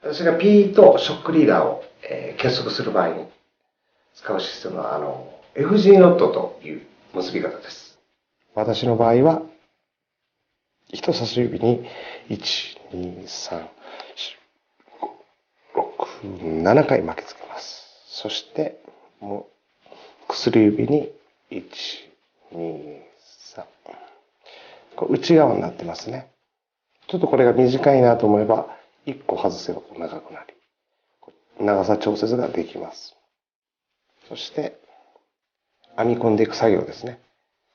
私が P とショックリーダーを、結束する場合に使うシステムは、FG ノットという結び方です。私の場合は、人差し指に1、2、3、4、5、6、7回巻きつけます。そして、もう薬指に1、2、3。これ内側になってますね。ちょっとこれが短いなと思えば、1個外せば長くなり、長さ調節ができます。そして、編み込んでいく作業ですね。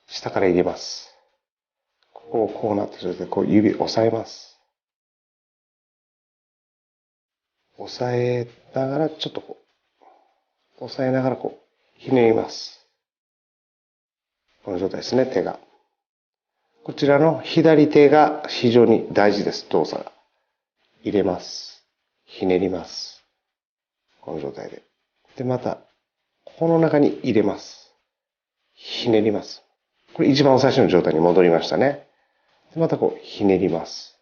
下から入れます。ここをこうなった状態で、こう指押さえます。押さえながら、ちょっとこう、押さえながらこう、ひねります。この状態ですね、手が。こちらの左手が非常に大事です、動作が。入れます。ひねります。この状態で。で、また、この中に入れます。ひねります。これ一番最初の状態に戻りましたね。で、またこう、ひねります。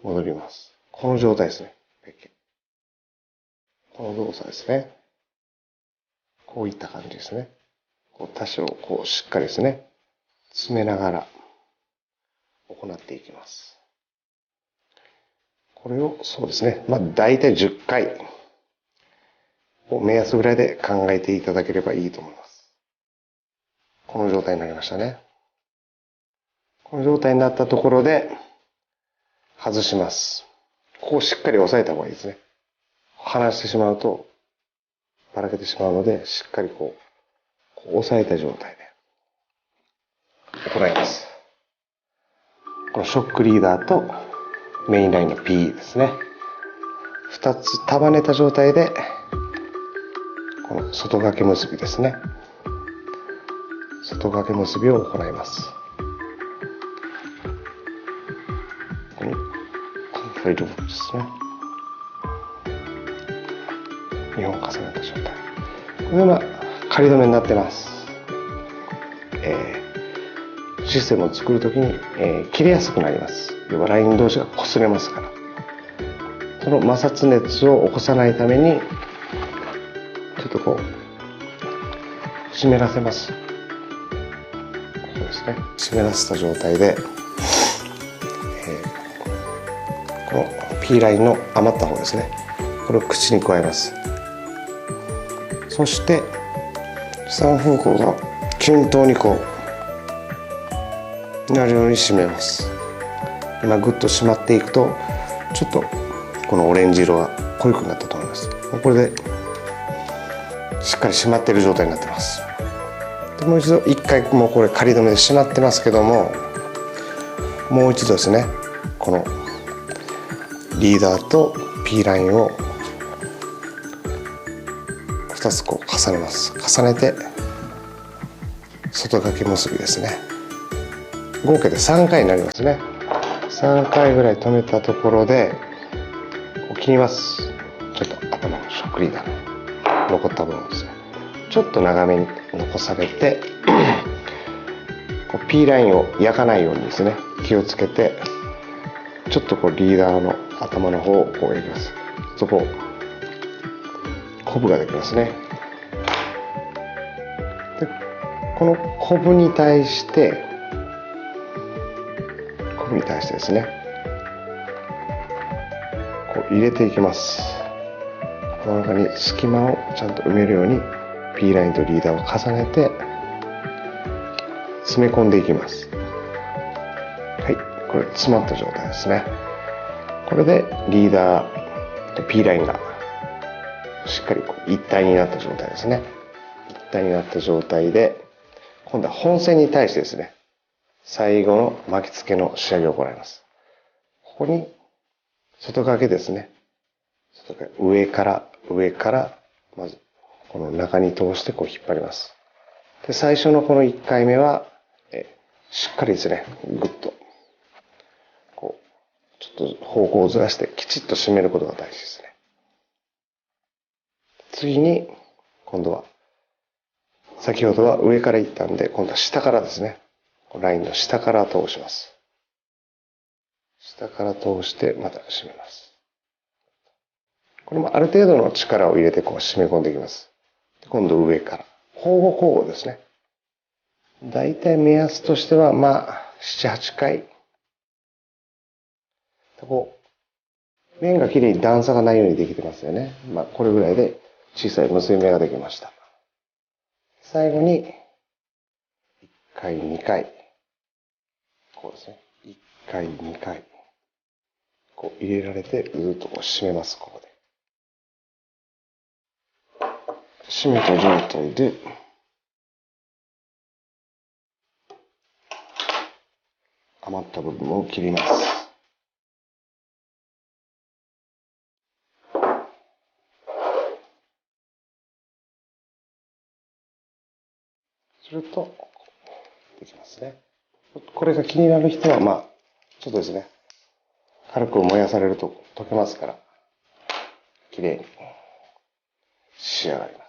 戻ります。この状態ですね。この動作ですね。こういった感じですね。こう多少こうしっかりですね。詰めながら行っていきます。これをそうですね。大体10回を目安ぐらいで考えていただければいいと思います。この状態になりましたね。この状態になったところで外します。ここをしっかり押さえた方がいいですね。離してしまうとばらけてしまうので、しっかりこう押さえた状態で行います。このショックリーダーとメインラインの P ですね。2つ束ねた状態で、この外掛け結びですね。外掛け結びを行います。このフリルですね。2本重ねた状態。このような仮止めになってます。システムを作るときに、切れやすくなります。要はライン同士が擦れますから。その摩擦熱を起こさないために、ちょっとこう、湿らせます。そうですね。湿らせた状態で、この P ラインの余った方ですね。これを口に加えます。そして、3方向が均等にこう、なるように締めます。今ぐっと締まっていくと、ちょっとこのオレンジ色が濃くなったと思います。これでしっかり締まっている状態になってます。でもう一度一回もうこれ仮止めで締まってますけども、もう一度ですね、このリーダーと P ラインを2つこう重ねます。重ねて外掛け結びですね。合計で3回になりますね。3回ぐらい止めたところで切ります。ちょっと頭のショックリーダーの残った部分ですね。ちょっと長めに残されてP ラインを焼かないようにですね、気をつけてちょっとこうリーダーの頭の方をこう焼きます。そこコブができますね。でこのコブに対してですね、こう入れていきます。この中に隙間をちゃんと埋めるように P ラインとリーダーを重ねて詰め込んでいきます。はい、これ詰まった状態ですね。これでリーダーと P ラインがしっかりこう一体になった状態ですね。一体になった状態で、今度は本線に対してですね、最後の巻き付けの仕上げを行います。ここに外掛けですね。上からまずこの中に通してこう引っ張ります。で、最初のこの1回目はしっかりですね、ぐっとこうちょっと方向をずらしてきちっと締めることが大事ですね。次に今度は先ほどは上からいったんで、今度は下からですね。ラインの下から通します。下から通してまた締めます。これもある程度の力を入れてこう締め込んでいきます。今度上から。交互交互ですね。だいたい目安としては、まあ、7、8回。こう、面がきれいに段差がないようにできてますよね。まあ、これぐらいで小さい結び目ができました。最後に、1回、2回。こうですね。1回、2回。こう入れられて、ずっとこう締めます、ここで。締めた状態で、余った部分を切ります。すると、できますね。これが気になる人は、まあ、ちょっとですね、軽く燃やされると溶けますから、きれいに仕上がります。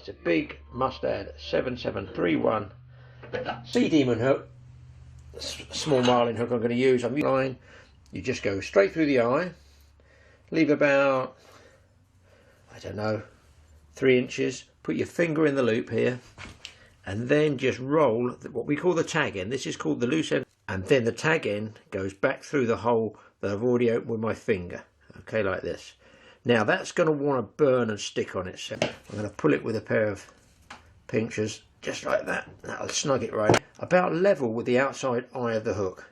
It's a big Mustad 7731 Sea Demon hook, small marlin hook I'm going to use. I'm using line. You just go straight through the eye, leave about, I don't know, 3 inches. Put your finger in the loop here, and then just roll what we call the tag end. This is called the loose end, and then the tag end goes back through the hole that I've already opened with my finger. Okay, like this. Now that's going to want to burn and stick on itself. I'm going to pull it with a pair of pinchers, just like that. That'll snug it right, about level with the outside eye of the hook.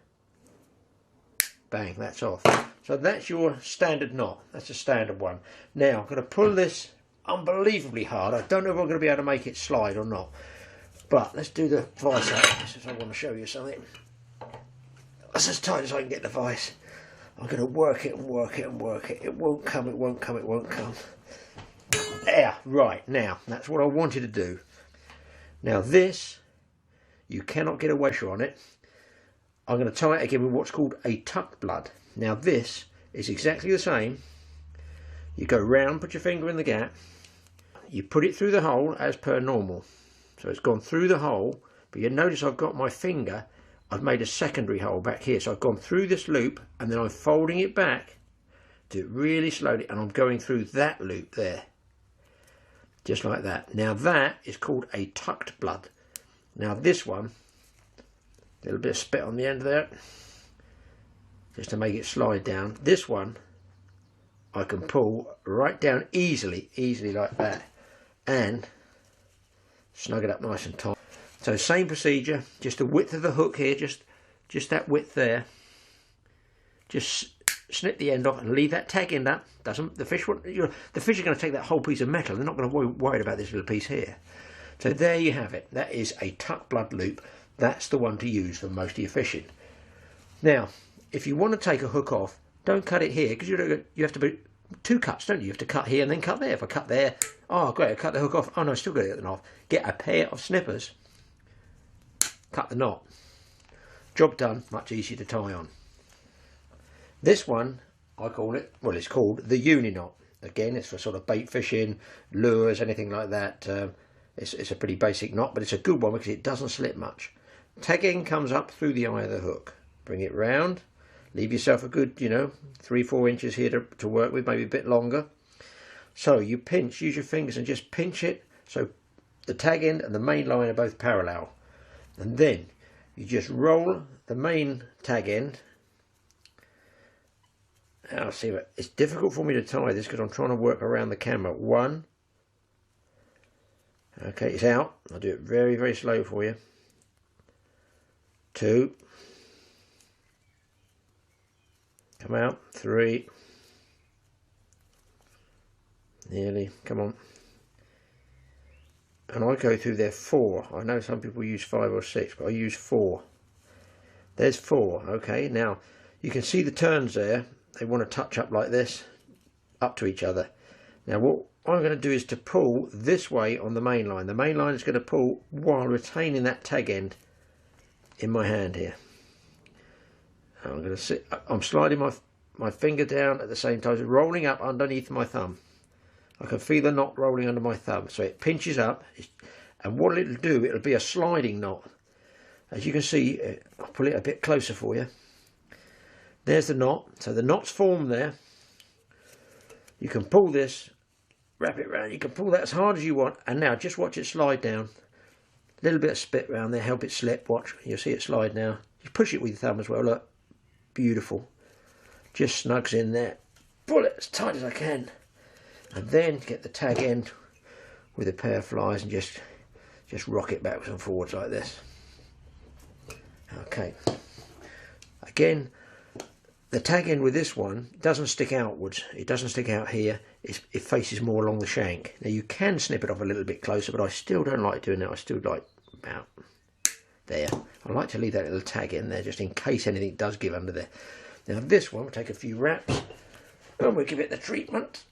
Bang, that's off. So that's your standard knot. That's a standard one. Now I'm going to pull this unbelievably hard. I don't know if I'm going to be able to make it slide or not. But let's do the vice out. This is, I want to show you something. That's as tight as I can get the vice. I'm going to work it and work it and work it. It won't come, it won't come, it won't come. There, right, now, that's what I wanted to do. Now this, you cannot get a washer on it. I'm going to tie it again with what's called a tuck blood. Now this is exactly the same. You go round, put your finger in the gap. You put it through the hole as per normal. So it's gone through the hole, but you notice I've got my finger, I've made a secondary hole back here. So I've gone through this loop and then I'm folding it back, do it really slowly, and I'm going through that loop there. Just like that. Now that is called a tucked blood. Now this one, a little bit of spit on the end there, just to make it slide down. This one, I can pull right down easily like that, and snug it up nice and tight. So same procedure, just the width of the hook here, just that width there. Just snip the end off and leave that tag end up. The fish are going to take that whole piece of metal. They're not going to be worried about this little piece here. So there you have it. That is a tuck blood loop. That's the one to use for most of your fishing. Now, if you want to take a hook off, don't cut it here, because you have to put 2 cuts, don't you? You have to cut here and then cut there. If I cut there, oh great, I cut the hook off. Oh no, I still got to get the knot off. Get a pair of snippers, cut the knot. Job done, much easier to tie on. This one, I call it, well, it's called the uni knot. Again, it's for sort of bait fishing, lures, anything like that. It's a pretty basic knot, but it's a good one because it doesn't slip much. Tag end comes up through the eye of the hook. Bring it round. Leave yourself a good, 3-4 inches here to work with, maybe a bit longer. So you pinch, use your fingers and just pinch it so the tag end and the main line are both parallel. And then you just roll the main tag end. I'll see, it's difficult for me to tie this because I'm trying to work around the camera. 1. Okay, it's out. I'll do it very, very slow for you. 2. Come out. 3. Nearly. Come on. And I go through there 4. I know some people use 5 or 6, but I use 4. There's 4. Okay, now you can see the turns there. They want to touch up like this, up to each other. Now what I'm going to do is to pull this way on the main line. The main line is going to pull while retaining that tag end in my hand here. I'm going to sit. I'm sliding my finger down at the same time, rolling up underneath my thumb. I can feel the knot rolling under my thumb, so it pinches up. And what it'll do, it'll be a sliding knot. As you can see, I'll pull it a bit closer for you. There's the knot. So the knot's formed there. You can pull this, wrap it around, you can pull that as hard as you want, and now just watch it slide down. A little bit of spit around there, help it slip, watch, you'll see it slide now. You push it with your thumb as well, look, beautiful. Just snugs in there, pull it as tight as I can, and then get the tag end with a pair of flies and just rock it backwards and forwards like this. Okay, again, the tag end with this one doesn't stick outwards, it doesn't stick out here, it faces more along the shank. Now you can snip it off a little bit closer, but I still don't like doing that. I still like about there. I like to leave that little tag in there just in case anything does give under there. Now this one, we'll take a few wraps and we'll give it the treatment.